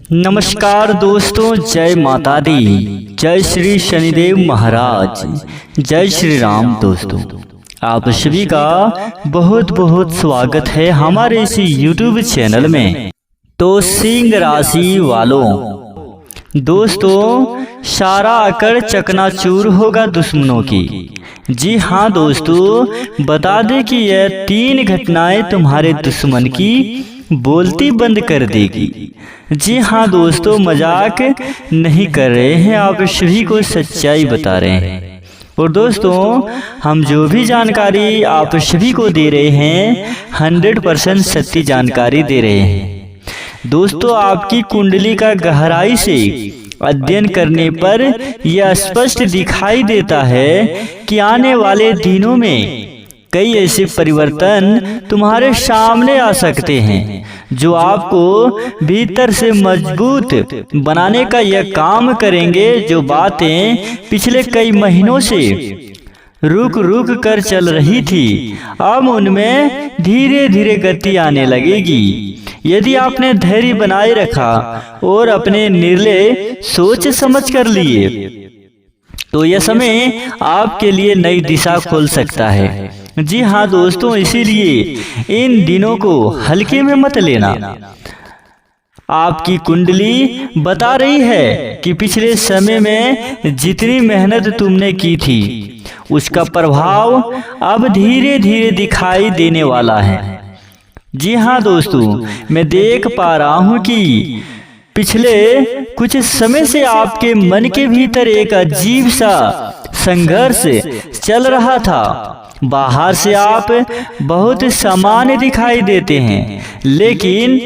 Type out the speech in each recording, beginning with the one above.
नमस्कार दोस्तों, जय माता दी, जय श्री शनिदेव महाराज, जय श्री राम। दोस्तों, आप सभी का बहुत बहुत स्वागत है हमारे इस YouTube चैनल में। तो सिंह राशि वालों, दोस्तों सारा आकर चकनाचूर होगा दुश्मनों की। जी हाँ दोस्तों, बता दें कि यह 3 घटनाएं तुम्हारे दुश्मन की बोलती बंद कर देगी। जी हाँ दोस्तों, मजाक नहीं कर रहे हैं, आप सभी को सच्चाई बता रहे हैं। और दोस्तों, हम जो भी जानकारी आप सभी को दे रहे हैं 100% सत्य जानकारी दे रहे हैं। दोस्तों, आपकी कुंडली का गहराई से अध्ययन करने पर यह स्पष्ट दिखाई देता है कि आने वाले दिनों में कई ऐसे परिवर्तन तुम्हारे सामने आ सकते हैं जो आपको भीतर से मजबूत बनाने का यह काम करेंगे। जो बातें पिछले कई महीनों से रुक रुक कर चल रही थी, अब उनमें धीरे धीरे गति आने लगेगी। यदि आपने धैर्य बनाए रखा और अपने निर्णय सोच समझ कर लिए तो यह समय आपके लिए नई दिशा खोल सकता है। जी हाँ दोस्तों, इसीलिए इन दिनों को हल्के में मत लेना। आपकी कुंडली बता रही है कि पिछले समय में जितनी मेहनत तुमने की थी उसका प्रभाव अब धीरे धीरे दिखाई देने वाला है। जी हाँ दोस्तों, मैं देख पा रहा हूँ कि पिछले कुछ समय से आपके मन के भीतर एक अजीब सा संघर्ष चल रहा था। बाहर से आप बहुत सामान्य दिखाई देते हैं, लेकिन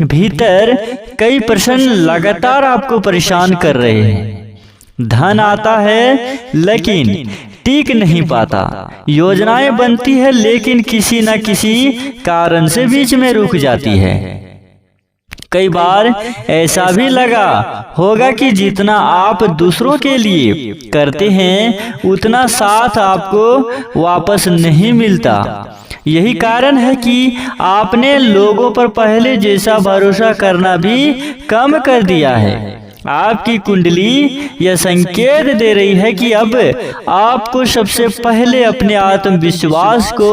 भीतर कई प्रश्न लगातार आपको परेशान कर रहे हैं। धन आता है लेकिन टिक नहीं पाता, योजनाएं बनती है लेकिन किसी न किसी कारण से बीच में रुक जाती है। कई बार ऐसा भी लगा होगा कि जितना आप दूसरों के लिए करते हैं उतना साथ आपको वापस नहीं मिलता। यही कारण है कि आपने लोगों पर पहले जैसा भरोसा करना भी कम कर दिया है। आपकी कुंडली यह संकेत दे रही है कि अब आपको सबसे पहले अपने आत्मविश्वास को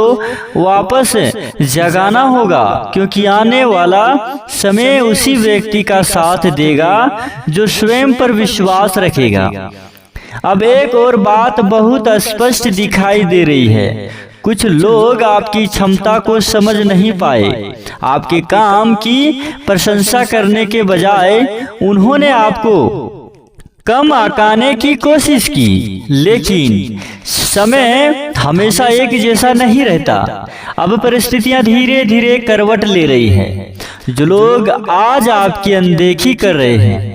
वापस जगाना होगा, क्योंकि आने वाला समय उसी व्यक्ति का साथ देगा जो स्वयं पर विश्वास रखेगा। अब एक और बात बहुत स्पष्ट दिखाई दे रही है। कुछ लोग आपकी क्षमता को समझ नहीं पाए। आपके काम की प्रशंसा करने के बजाय उन्होंने आपको कम आंकने की कोशिश की, लेकिन समय हमेशा एक जैसा नहीं रहता। अब परिस्थितियां धीरे धीरे करवट ले रही हैं। जो लोग आज आपकी अनदेखी कर रहे हैं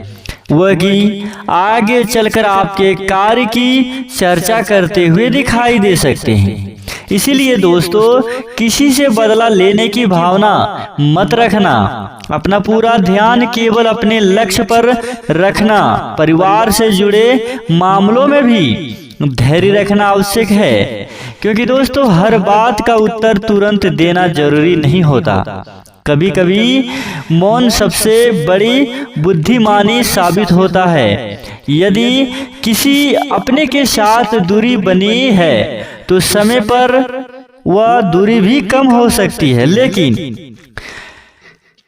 वही आगे चलकर आपके कार्य की चर्चा करते हुए दिखाई दे सकते हैं। इसीलिए दोस्तों, किसी से बदला लेने की भावना मत रखना। अपना पूरा ध्यान केवल अपने लक्ष्य पर रखना। परिवार से जुड़े मामलों में भी धैर्य रखना आवश्यक है, क्योंकि दोस्तों हर बात का उत्तर तुरंत देना जरूरी नहीं होता। कभी कभी मौन सबसे बड़ी बुद्धिमानी साबित होता है। यदि किसी अपने के साथ दूरी बनी है तो समय पर वह दूरी भी कम हो सकती है, लेकिन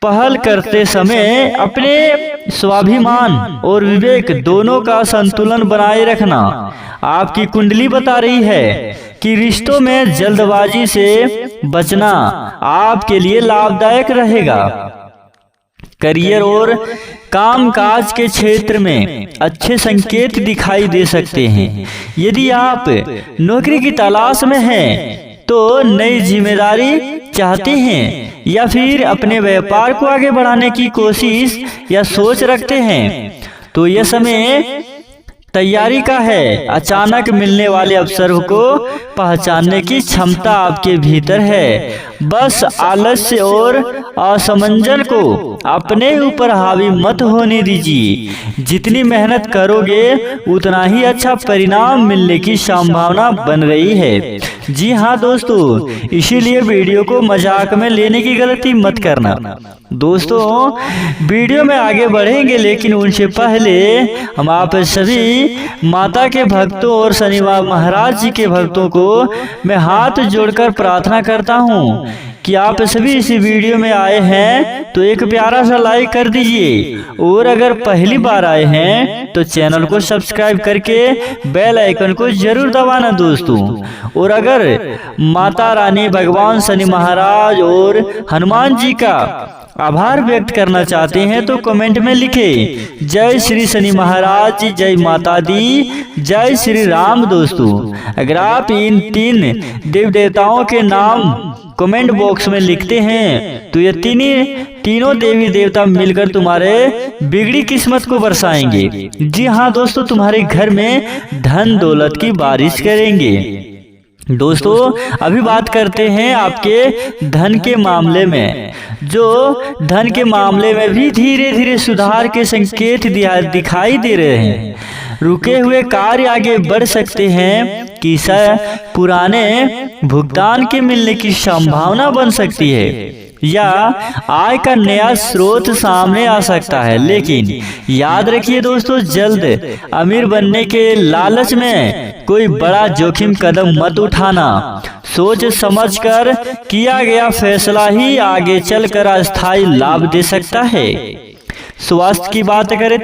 पहल करते समय अपने स्वाभिमान और विवेक दोनों का संतुलन बनाए रखना। आपकी कुंडली बता रही है कि रिश्तों में जल्दबाजी से बचना आपके लिए लाभदायक रहेगा। करियर और कामकाज के क्षेत्र में अच्छे संकेत दिखाई दे सकते हैं। यदि आप नौकरी की तलाश में हैं तो नई जिम्मेदारी चाहते हैं या फिर अपने व्यापार को आगे बढ़ाने की कोशिश या सोच रखते हैं तो यह समय तैयारी का है। अचानक मिलने वाले अवसर को पहचानने की क्षमता आपके भीतर है। बस आलस्य और असमंजन को अपने ऊपर हावी मत होने दीजिए। जितनी मेहनत करोगे उतना ही अच्छा परिणाम मिलने की संभावना बन रही है। जी हाँ दोस्तों, इसीलिए वीडियो को मजाक में लेने की गलती मत करना। दोस्तों वीडियो में आगे बढ़ेंगे, लेकिन उनसे पहले हम आप सभी माता के भक्तों और शनि महाराज जी के भक्तों को मैं हाथ जोड़कर प्रार्थना करता हूँ कि आप सभी इस वीडियो में आए हैं तो एक प्यारा सा लाइक कर दीजिए, और अगर पहली बार आए हैं तो चैनल को सब्सक्राइब करके बेल आइकन को जरूर दबाना दोस्तों। और अगर माता रानी, भगवान शनि महाराज और हनुमान जी का आभार व्यक्त करना चाहते हैं तो कमेंट में लिखे जय श्री शनि महाराज जी, जय माता दी, जय श्री राम। दोस्तों अगर आप इन 3 देव देवताओं के नाम कमेंट बॉक्स में लिखते हैं तो ये तीनों देवी देवता मिलकर तुम्हारे बिगड़ी किस्मत को बरसाएंगे। जी हाँ दोस्तों, तुम्हारे घर में धन दौलत की बारिश करेंगे। दोस्तों अभी बात करते हैं आपके धन के मामले में, जो धन के मामले में भी धीरे धीरे सुधार के संकेत दिखाई दे रहे हैं। रुके हुए कार्य आगे बढ़ सकते हैं कि पुराने भुगतान के मिलने की संभावना बन सकती है, या आय का नया स्रोत सामने आ सकता है। लेकिन याद रखिए दोस्तों, जल्द अमीर बनने के लालच में कोई बड़ा जोखिम कदम मत उठाना। सोच समझकर किया गया फैसला ही आगे चलकर अस्थायी लाभ दे सकता है। स्वास्थ्य की बात करें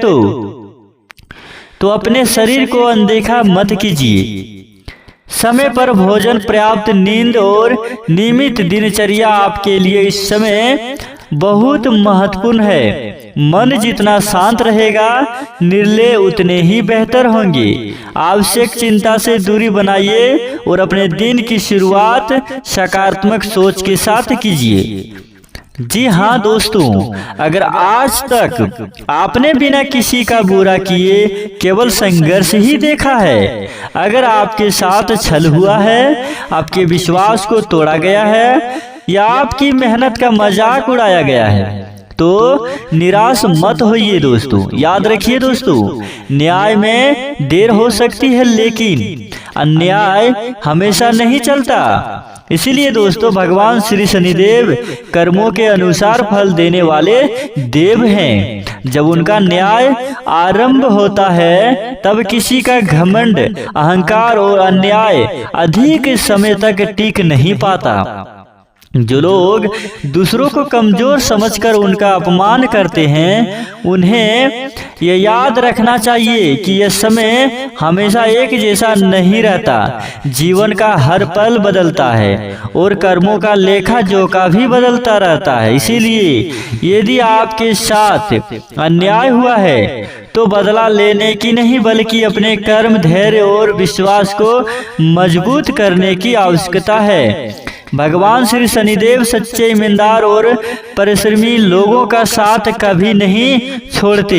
तो अपने शरीर को अनदेखा मत कीजिए। समय पर भोजन, पर्याप्त नींद और नियमित दिनचर्या आपके लिए इस समय बहुत महत्वपूर्ण है। मन जितना शांत रहेगा, निर्णय उतने ही बेहतर होंगे। आवश्यक चिंता से दूरी बनाइए और अपने दिन की शुरुआत सकारात्मक सोच के साथ कीजिए। जी हाँ दोस्तों, अगर आज तक आपने बिना किसी का बुरा किए केवल संघर्ष ही देखा है, अगर आपके साथ छल हुआ है, आपके विश्वास को तोड़ा गया है, या आपकी मेहनत का मजाक उड़ाया गया है, तो निराश मत होइए दोस्तों। याद रखिए दोस्तों, न्याय में देर हो सकती है लेकिन अन्याय हमेशा नहीं चलता। इसीलिए दोस्तों भगवान श्री शनिदेव कर्मों के अनुसार फल देने वाले देव हैं। जब उनका न्याय आरंभ होता है तब किसी का घमंड, अहंकार और अन्याय अधिक समय तक टिक नहीं पाता। जो लोग दूसरों को कमजोर समझकर उनका अपमान करते हैं, उन्हें यह याद रखना चाहिए कि यह समय हमेशा एक जैसा नहीं रहता। जीवन का हर पल बदलता है और कर्मों का लेखा जोखा भी बदलता रहता है। इसीलिए यदि आपके साथ अन्याय हुआ है तो बदला लेने की नहीं, बल्कि अपने कर्म, धैर्य और विश्वास को मजबूत करने की आवश्यकता है। भगवान श्री शनिदेव सच्चे, ईमानदार और परिश्रमी लोगों का साथ कभी नहीं छोड़ते।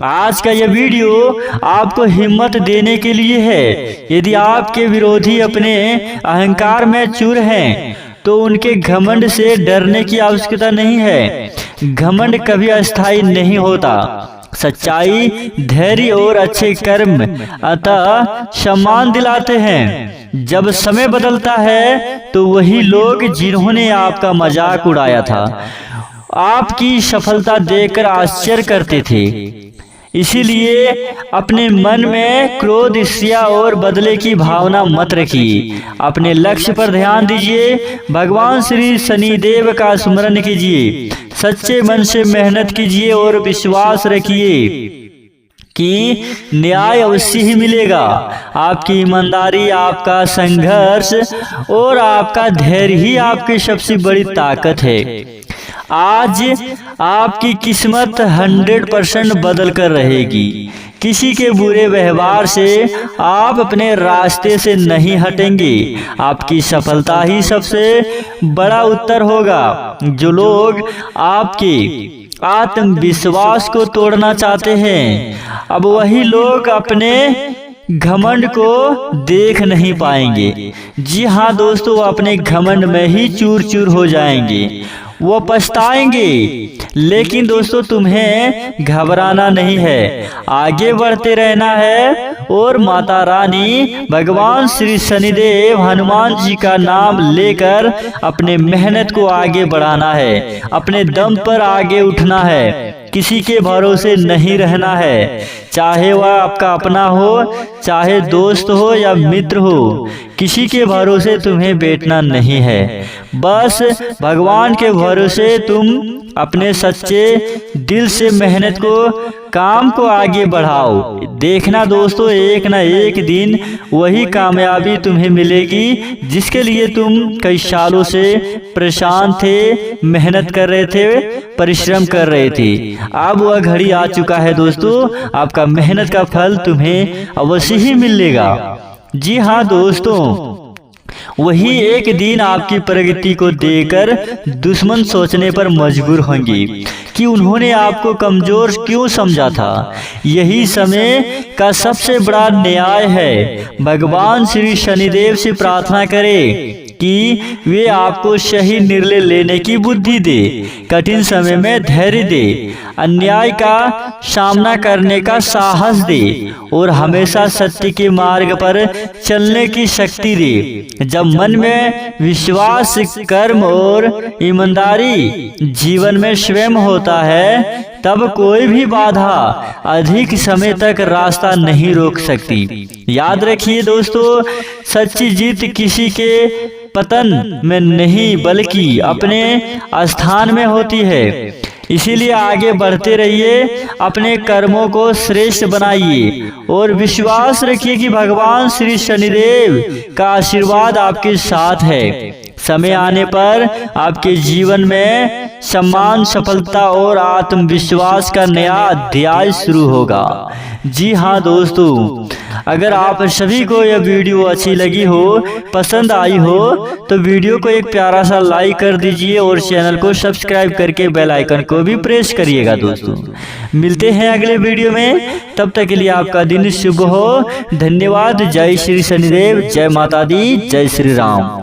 आज का यह वीडियो आपको हिम्मत देने के लिए है। यदि आपके विरोधी अपने अहंकार में चूर हैं तो उनके घमंड से डरने की आवश्यकता नहीं है। घमंड कभी अस्थायी नहीं होता। सच्चाई, धैर्य और अच्छे कर्म अतः सम्मान दिलाते हैं। जब समय बदलता है तो वही लोग जिन्होंने आपका मजाक उड़ाया था, आपकी सफलता देखकर आश्चर्य करते थे। इसीलिए अपने मन में क्रोध, ईर्ष्या और बदले की भावना मत रखिए। अपने लक्ष्य पर ध्यान दीजिए। भगवान श्री शनिदेव का स्मरण कीजिए। सच्चे मन से मेहनत कीजिए और विश्वास रखिए कि न्याय अवश्य ही मिलेगा। आपकी ईमानदारी, आपका संघर्ष और आपका धैर्य ही आपकी सबसे बड़ी ताकत है। आज आपकी किस्मत 100% बदल कर रहेगी। किसी के बुरे व्यवहार से आप अपने रास्ते से नहीं हटेंगे। आपकी सफलता ही सबसे बड़ा उत्तर होगा। जो लोग आपके आत्मविश्वास को तोड़ना चाहते हैं। अब वही लोग अपने घमंड को देख नहीं पाएंगे। जी हाँ दोस्तों, वो अपने घमंड में ही चूर चूर हो जाएंगे, वो पछताएंगे। लेकिन दोस्तों तुम्हें घबराना नहीं है, आगे बढ़ते रहना है और माता रानी भगवान श्री शनिदेव हनुमान जी का नाम लेकर अपने मेहनत को आगे बढ़ाना है, अपने दम पर आगे उठना है, किसी के भरोसे नहीं रहना है। चाहे वह आपका अपना हो, चाहे दोस्त हो या मित्र हो, किसी के भरोसे तुम्हें बैठना नहीं है। बस भगवान के भरोसे तुम अपने सच्चे दिल से मेहनत को, काम को आगे बढ़ाओ। देखना दोस्तों, एक ना एक दिन वही कामयाबी तुम्हें मिलेगी जिसके लिए तुम कई सालों से परेशान थे, मेहनत कर रहे थे, परिश्रम कर रहे थे। अब वह घड़ी आ चुका है दोस्तों, आपका मेहनत का फल तुम्हें अवश्य ही मिलेगा। जी हाँ दोस्तों, वही एक दिन आपकी प्रगति को देखकर दुश्मन सोचने पर मजबूर होंगे कि उन्होंने आपको कमजोर क्यों समझा था। यही समय का सबसे बड़ा न्याय है। भगवान श्री शनिदेव से प्रार्थना करें कि वे आपको सही निर्णय लेने की बुद्धि दे, कठिन समय में धैर्य दे, अन्याय का सामना करने का साहस दे और हमेशा सत्य के मार्ग पर चलने की शक्ति दे। जब मन में विश्वास, कर्म और ईमानदारी जीवन में स्वयं होता है, तब कोई भी बाधा अधिक समय तक रास्ता नहीं रोक सकती। याद रखिए दोस्तों, सच्ची जीत किसी के पतन में नहीं बल्कि अपने स्थान में होती है। इसीलिए आगे बढ़ते रहिए, अपने कर्मों को श्रेष्ठ बनाइए और विश्वास रखिए कि भगवान श्री शनिदेव का आशीर्वाद आपके साथ है। समय आने पर आपके जीवन में सम्मान, सफलता और आत्मविश्वास का नया अध्याय शुरू होगा। जी हाँ दोस्तों, अगर आप सभी को यह वीडियो अच्छी लगी हो, पसंद आई हो, तो वीडियो को एक प्यारा सा लाइक कर दीजिए और चैनल को सब्सक्राइब करके बेल आइकन को भी प्रेस करिएगा। दोस्तों मिलते हैं अगले वीडियो में, तब तक के लिए आपका दिन शुभ हो। धन्यवाद। जय श्री शनिदेव, जय माता दी, जय श्री राम।